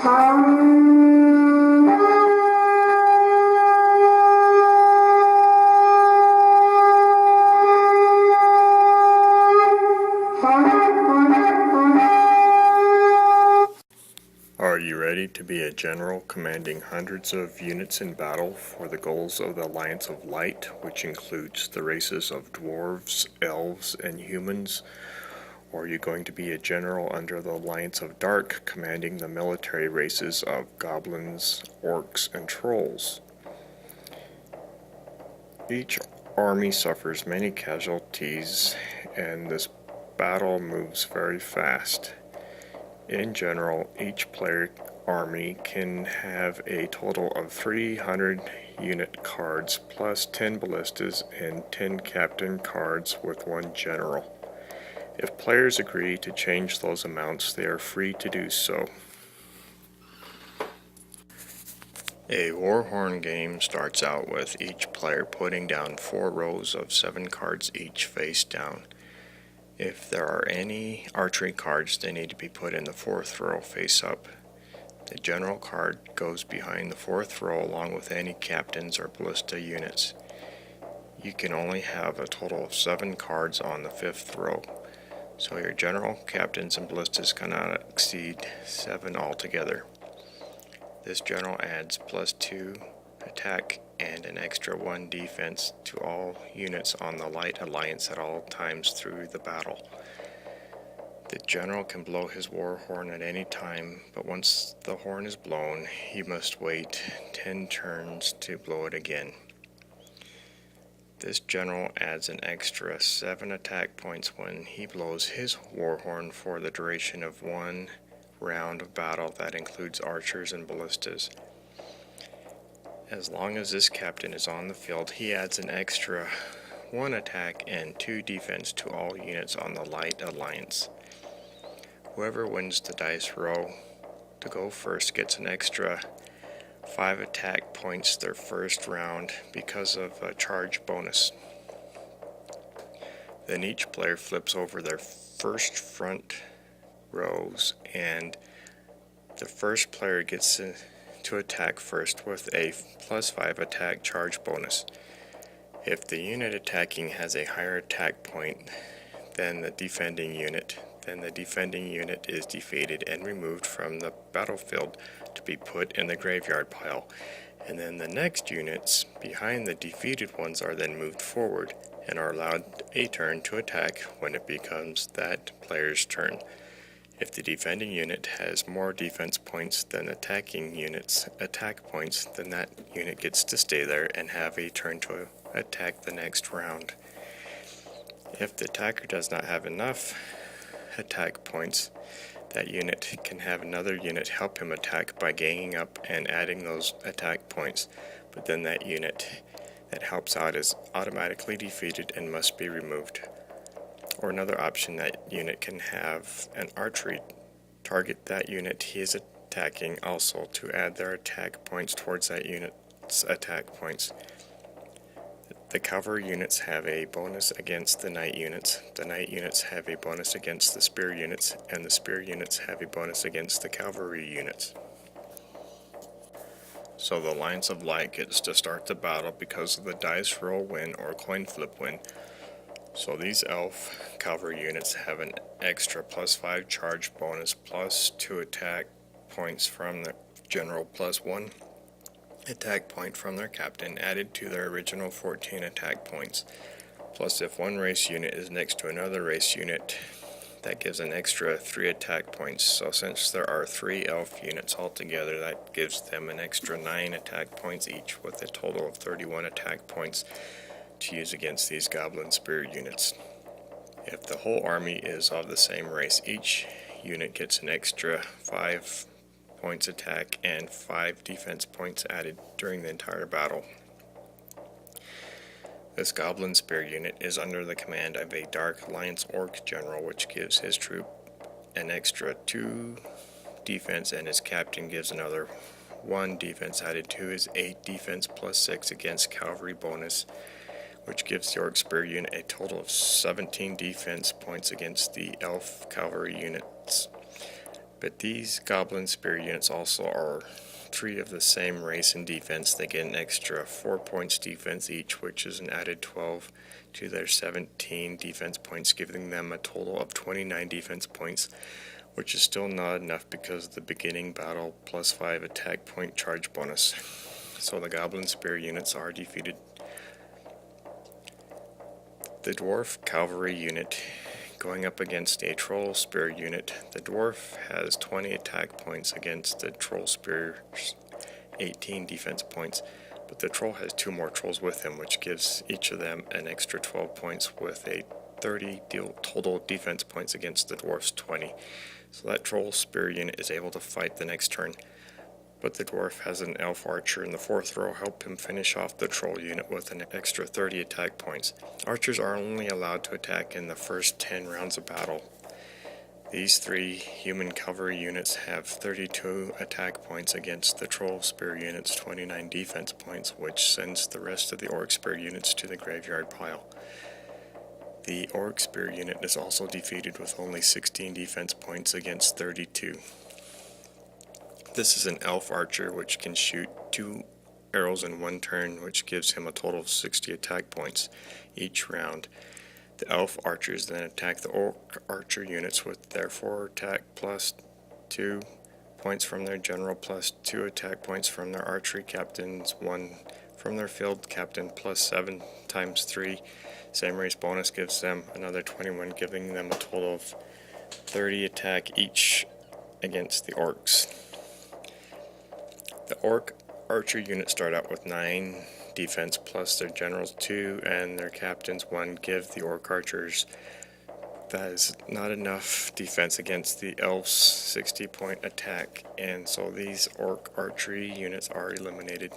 Are you ready to be a general commanding hundreds of units in battle for the goals of the Alliance of Light, which includes the races of dwarves, elves, and humans? Or are you going to be a general under the Alliance of Dark, commanding the military races of goblins, orcs, and trolls? Each army suffers many casualties, and this battle moves very fast. In general, each player army can have a total of 300 unit cards plus 10 ballistas and 10 captain cards with 1 general. If players agree to change those amounts, they are free to do so. A Warhorn game starts out with each player putting down 4 rows of 7 cards each face down. If there are any archery cards, they need to be put in the 4th row face up. The general card goes behind the 4th row along with any captains or ballista units. You can only have a total of 7 cards on the 5th row, so your general, captains, and ballistas cannot exceed 7 altogether. This general adds +2 attack and an extra 1 defense to all units on the Light Alliance at all times through the battle. The general can blow his war horn at any time, but once the horn is blown, he must wait 10 turns to blow it again. This general adds an extra 7 attack points when he blows his war horn for the duration of 1 round of battle that includes archers and ballistas. As long as this captain is on the field, he adds an extra 1 attack and 2 defense to all units on the Light Alliance. Whoever wins the dice roll to go first gets an extra 5 attack points their first round because of a charge bonus. Then each player flips over their first front rows, and the first player gets to attack first with a +5 attack charge bonus. If the unit attacking has a higher attack point than the defending unit, then the defending unit is defeated and removed from the battlefield to be put in the graveyard pile, and then the next units behind the defeated ones are then moved forward and are allowed a turn to attack when it becomes that player's turn. If the defending unit has more defense points than attacking unit's attack points, then that unit gets to stay there and have a turn to attack the next round. If the attacker does not have enough attack points, that unit can have another unit help him attack by ganging up and adding those attack points, but then that unit that helps out is automatically defeated and must be removed. Or another option, that unit can have an archery target that unit he is attacking also to add their attack points towards that unit's attack points. The cavalry units have a bonus against the knight units, the knight units have a bonus against the spear units, and the spear units have a bonus against the cavalry units. So the Alliance of Light gets to start the battle because of the dice roll win or coin flip win. So these elf cavalry units have an extra +5 charge bonus, +2 attack points from the general, +1 attack point from their captain added to their original 14 attack points. Plus, if one race unit is next to another race unit, that gives an extra 3 attack points. So since there are 3 elf units altogether, that gives them an extra 9 attack points each, with a total of 31 attack points to use against these goblin spirit units. If the whole army is of the same race, each unit gets an extra 5 points attack and 5 defense points added during the entire battle. This goblin spear unit is under the command of a Dark Alliance Orc general, which gives his troop an extra 2 defense, and his captain gives another 1 defense added to his 8 defense +6 against cavalry bonus, which gives the Orc Spear unit a total of 17 defense points against the Elf Cavalry units. But these Goblin Spear units also are 3 of the same race and defense. They get an extra 4 points defense each, which is an added 12 to their 17 defense points, giving them a total of 29 defense points, which is still not enough because of the beginning battle +5 attack point charge bonus. So the Goblin Spear units are defeated. The Dwarf Cavalry unit going up against a Troll Spear unit. The Dwarf has 20 attack points against the Troll Spear's 18 defense points, but the Troll has 2 more Trolls with him, which gives each of them an extra 12 points with a 30 total defense points against the Dwarf's 20. So that Troll Spear unit is able to fight the next turn. But the Dwarf has an Elf Archer in the 4th row help him finish off the Troll unit with an extra 30 attack points. Archers are only allowed to attack in the first 10 rounds of battle. These 3 human cavalry units have 32 attack points against the Troll Spear unit's 29 defense points, which sends the rest of the Orc Spear units to the graveyard pile. The Orc Spear unit is also defeated with only 16 defense points against 32. This is an Elf Archer which can shoot 2 arrows in 1 turn, which gives him a total of 60 attack points each round. The Elf Archers then attack the Orc Archer units with their 4 attack +2 points from their general, +2 attack points from their archery captains, 1 from their field captain, +7 times 3. Same race bonus gives them another 21, giving them a total of 30 attack each against the Orcs. The Orc Archer units start out with 9 defense plus their generals 2 and their captains 1. Give the Orc Archers that is not enough defense against the Elves' 60-point attack, and so these Orc Archery units are eliminated.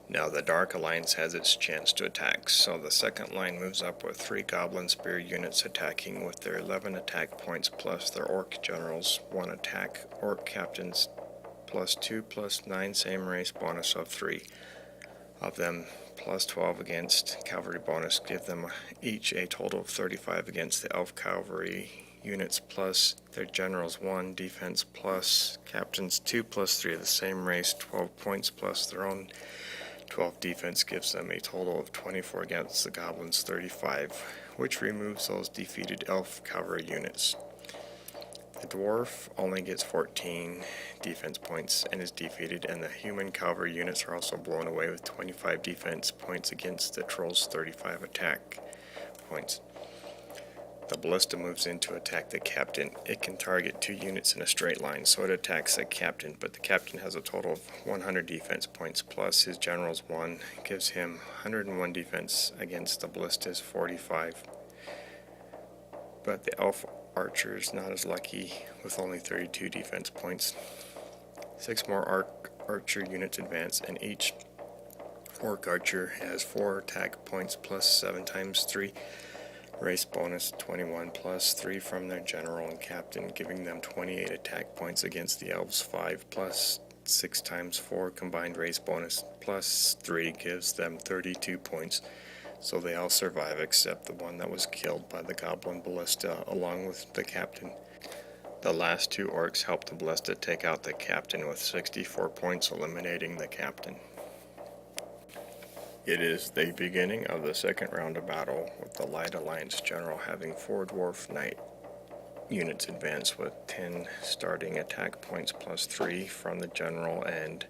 Now the Dark Alliance has its chance to attack, so the second line moves up with 3 Goblin Spear units attacking with their 11 attack points plus their Orc Generals 1 attack, Orc Captains +2 +9 same race bonus of 3 of them, +12 against cavalry bonus, give them each a total of 35 against the Elf Cavalry units plus their generals 1 defense plus captains 2 +3 of the same race, 12 points plus their own 12 defense, gives them a total of 24 against the Goblins 35, which removes those defeated Elf Cavalry units. The Dwarf only gets 14 defense points and is defeated, and the human cavalry units are also blown away with 25 defense points against the Troll's 35 attack points. The Ballista moves in to attack the captain. It can target 2 units in a straight line, so it attacks the captain, but the captain has a total of 100 defense points plus his general's 1, gives him 101 defense against the Ballista's 45. But the Elf Archer is not as lucky with only 32 defense points. 6 more Archer units advance, and each Orc Archer has 4 attack points plus 7 times 3 race bonus, 21 plus 3 from their general and captain, giving them 28 attack points against the Elves 5 plus 6 times 4 combined race bonus plus 3 gives them 32 points. So they all survive except the one that was killed by the Goblin Ballista along with the captain. The last 2 Orcs help the Ballista take out the captain with 64 points, eliminating the captain. It is the beginning of the second round of battle, with the Light Alliance general having 4 Dwarf Knight units advance with 10 starting attack points plus 3 from the general and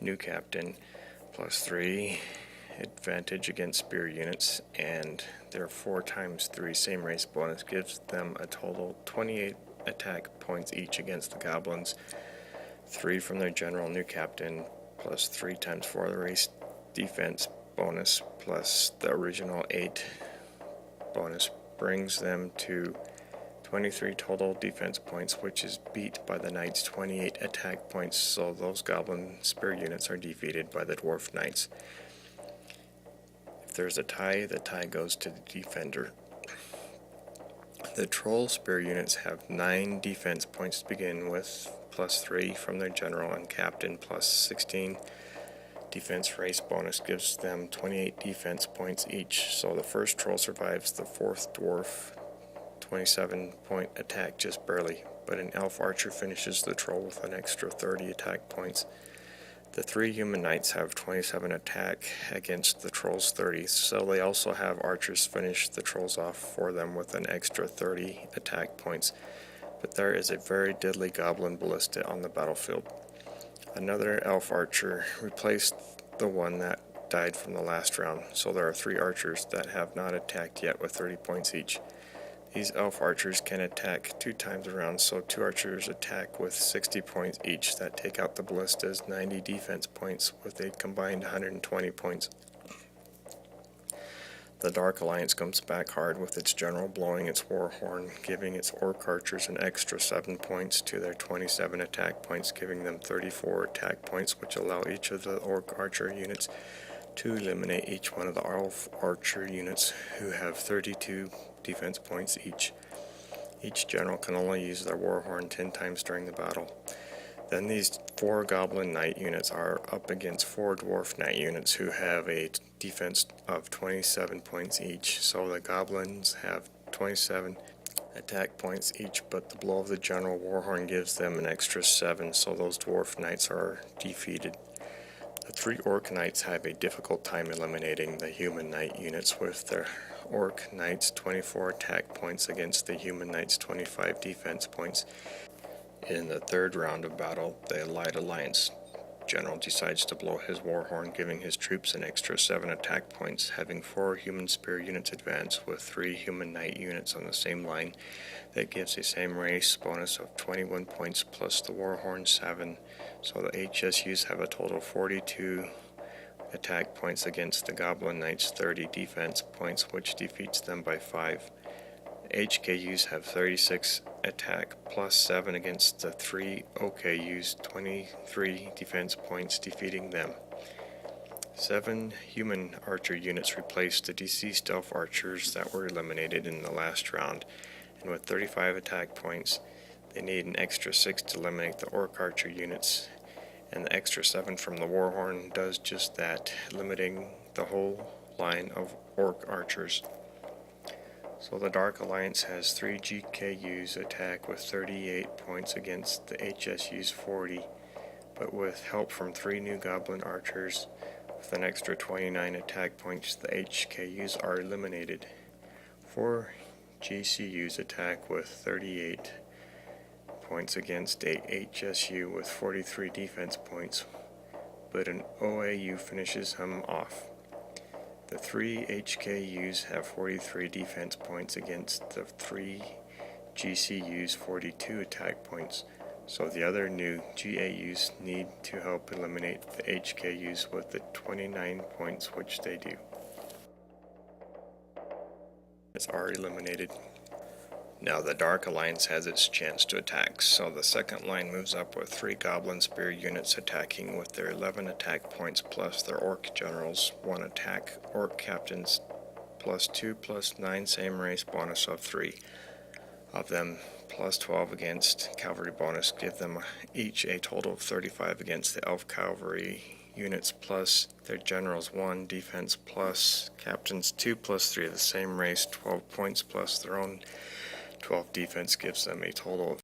new captain, plus 3 advantage against spear units, and their 4 times 3 same race bonus gives them a total 28 attack points each against the goblins, 3 from their general new captain, plus 3 times 4 the race defense bonus, plus the original 8 bonus, brings them to 23 total defense points, which is beat by the Knights' 28 attack points, so those goblin spear units are defeated by the Dwarf Knights. If there's a tie, the tie goes to the defender. The Troll spear units have 9 defense points to begin with, plus 3 from their general and captain, plus 16 defense race bonus gives them 28 defense points each, so the first troll survives the 4th dwarf 27-point attack just barely, but an elf archer finishes the troll with an extra 30 attack points. The 3 human knights have 27 attack against the troll's 30, so they also have archers finish the trolls off for them with an extra 30 attack points. But there is a very deadly goblin ballista on the battlefield. Another elf archer replaced the one that died from the last round, so there are 3 archers that have not attacked yet with 30 points each. These elf archers can attack 2 times a round, so 2 archers attack with 60 points each that take out the ballista's 90 defense points with a combined 120 points. The Dark Alliance comes back hard with its general blowing its war horn, giving its orc archers an extra 7 points to their 27 attack points, giving them 34 attack points, which allow each of the orc archer units to eliminate each one of the elf archer units who have 32 defense points each. Each general can only use their war horn 10 times during the battle. Then these 4 goblin knight units are up against 4 dwarf knight units who have a defense of 27 points each. So the goblins have 27 attack points each, but the blow of the general war horn gives them an extra 7, so those dwarf knights are defeated. The 3 orc knights have a difficult time eliminating the human knight units with their orc knights 24 attack points against the human knights 25 defense points. In the 3rd round of battle, the Allied Alliance general decides to blow his war horn, giving his troops an extra 7 attack points, having 4 human spear units advance with 3 human knight units on the same line. That gives a same race bonus of 21 points plus the war horn 7, so the HSUs have a total of 42 attack points against the Goblin Knights' 30 defense points, which defeats them by 5. HKUs have 36 attack plus 7 against the 3 OKUs, 23 defense points, defeating them. 7 human archer units replaced the deceased elf archers that were eliminated in the last round, and with 35 attack points, they need an extra 6 to eliminate the orc archer units, and the extra 7 from the Warhorn does just that, limiting the whole line of orc archers. So the Dark Alliance has 3 GKUs attack with 38 points against the HSU's 40, but with help from 3 new Goblin archers with an extra 29 attack points, the HKUs are eliminated. 4 GCUs attack with 38 points against a HSU with 43 defense points, but an OAU finishes him off. The 3 HKUs have 43 defense points against the 3 GCU's 42 attack points, so the other new GAUs need to help eliminate the HKUs with the 29 points, which they do. Are eliminated. Now the Dark Alliance has its chance to attack, so the second line moves up with 3 Goblin Spear units attacking with their 11 attack points plus their Orc Generals, 1 attack, Orc Captains, plus 2 plus 9 same race bonus of 3 of them, plus 12 against Cavalry bonus, give them each a total of 35 against the Elf Cavalry units plus their Generals 1, defense plus Captains 2 plus 3 of the same race, 12 points plus their own 12 defense gives them a total of